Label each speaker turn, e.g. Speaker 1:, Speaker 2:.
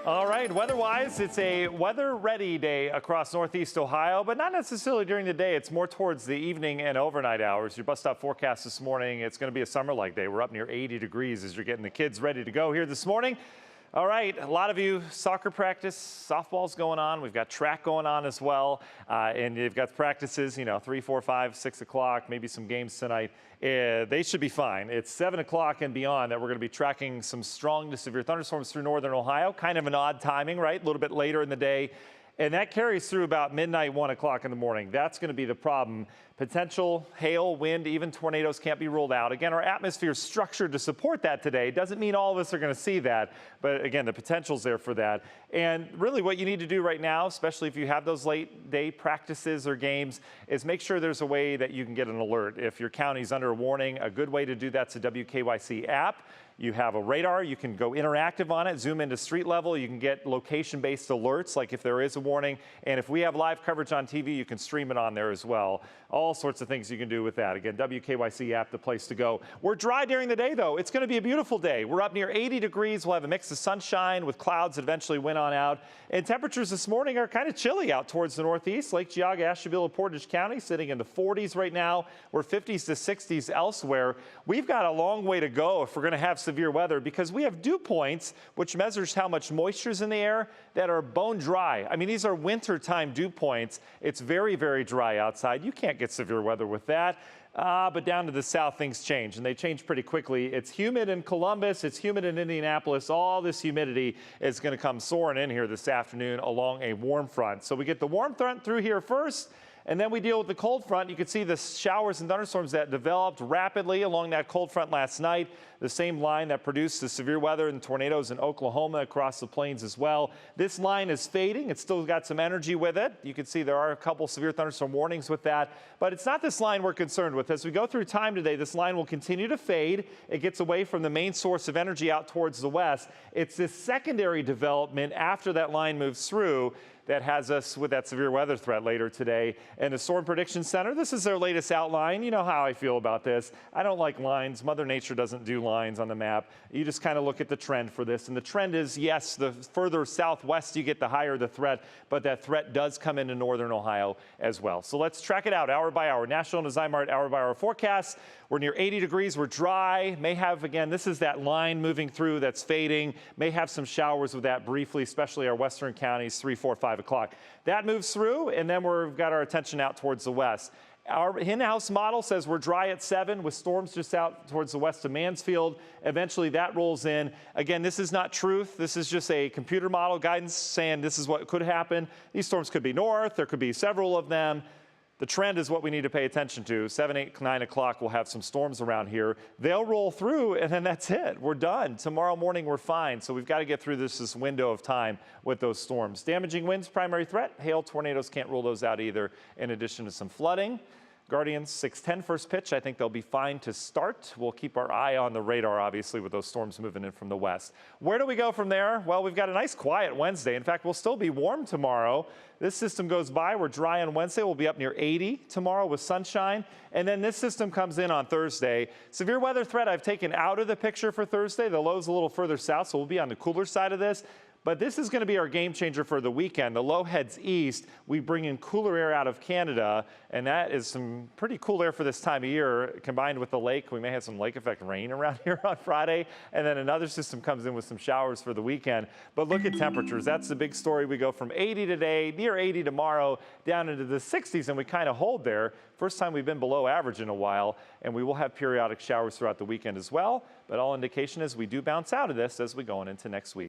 Speaker 1: All right, weather-wise, it's a weather-ready day across northeast Ohio, but not necessarily during the day. It's more towards the evening and overnight hours. Your bus stop forecast this morning, it's going to be a summer-like day. We're up near 80 degrees as you're getting the kids ready to go here this morning. All right, a lot of you, soccer practice, softball's going on. We've got track going on as well. And you've got practices, 3, 4, 5, 6 o'clock, maybe some games tonight. They should be fine. It's 7 o'clock and beyond that we're going to be tracking some strong to severe thunderstorms through northern Ohio. Kind of an odd timing, right? A little bit later in the day. And that carries through about midnight, 1 o'clock in the morning. That's going to be the problem. Potential hail, wind, even tornadoes can't be ruled out. Again, our atmosphere is structured to support that today. Doesn't mean all of us are going to see that. But again, the potential's there for that. And really what you need to do right now, especially if you have those late day practices or games, is make sure there's a way that you can get an alert. If your county's under a warning, a good way to do that's the WKYC app. You have a radar, you can go interactive on it, zoom into street level, you can get location-based alerts, like if there is a warning. And if we have live coverage on TV, you can stream it on there as well. All sorts of things you can do with that. Again, WKYC app, the place to go. We're dry during the day, though. It's going to be a beautiful day. We're up near 80 degrees. We'll have a mix of sunshine with clouds that eventually win on out. And temperatures this morning are kind of chilly out towards the northeast. Lake Geauga, Ashtabula, Portage County sitting in the 40s right now. We're 50s to 60s elsewhere. We've got a long way to go if we're going to have severe weather, because we have dew points, which measures how much moisture is in the air, that are bone dry. I mean, these are wintertime dew points. It's very, very dry outside. You can't get severe weather with that. But down to the south, things change, and they change pretty quickly. It's humid in Columbus. It's humid in Indianapolis. All this humidity is going to come soaring in here this afternoon along a warm front. So we get the warm front through here first, and then we deal with the cold front. You can see the showers and thunderstorms that developed rapidly along that cold front last night. The same line that produced the severe weather and tornadoes in Oklahoma across the plains as well. This line is fading. It's still got some energy with it. You can see there are a couple severe thunderstorm warnings with that. But it's not this line we're concerned with. As we go through time today, this line will continue to fade. It gets away from the main source of energy out towards the west. It's this secondary development after that line moves through that has us with that severe weather threat later today. And the Storm Prediction Center, this is their latest outline. You know how I feel about this. I don't like lines. Mother Nature doesn't do lines on the map. You just kind of look at the trend for this. And the trend is, yes, the further southwest you get, the higher the threat. But that threat does come into northern Ohio as well. So let's track it out hour by hour. National and Zymart hour by hour forecast. We're near 80 degrees. We're dry. May have, again, this is that line moving through that's fading. May have some showers with that briefly, especially our western counties, 3, 4, 5 o'clock. That moves through, and then we've got our attention out towards the west. Our in-house model says we're dry at 7 with storms just out towards the west of Mansfield. Eventually that rolls in. Again, this is not truth. This is just a computer model guidance saying this is what could happen. These storms could be north. There could be several of them. The trend is what we need to pay attention to. 7, 8, 9 o'clock, we'll have some storms around here. They'll roll through, and then that's it. We're done. Tomorrow morning, we're fine. So we've got to get through this window of time with those storms. Damaging winds, primary threat. Hail, tornadoes, can't rule those out either, in addition to some flooding. Guardians 6:10 first pitch. I think they'll be fine to start. We'll keep our eye on the radar, obviously, with those storms moving in from the west. Where do we go from there? Well, we've got a nice quiet Wednesday. In fact, we'll still be warm tomorrow. This system goes by. We're dry on Wednesday. We'll be up near 80 tomorrow with sunshine. And then this system comes in on Thursday. Severe weather threat I've taken out of the picture for Thursday. The low's a little further south, so we'll be on the cooler side of this. But this is going to be our game changer for the weekend. The low heads east. We bring in cooler air out of Canada, and that is some pretty cool air for this time of year. Combined with the lake, we may have some lake effect rain around here on Friday, and then another system comes in with some showers for the weekend. But look at temperatures. That's the big story. We go from 80 today, near 80 tomorrow, down into the 60s, and we kind of hold there. First time we've been below average in a while, and we will have periodic showers throughout the weekend as well. But all indication is we do bounce out of this as we go into next week.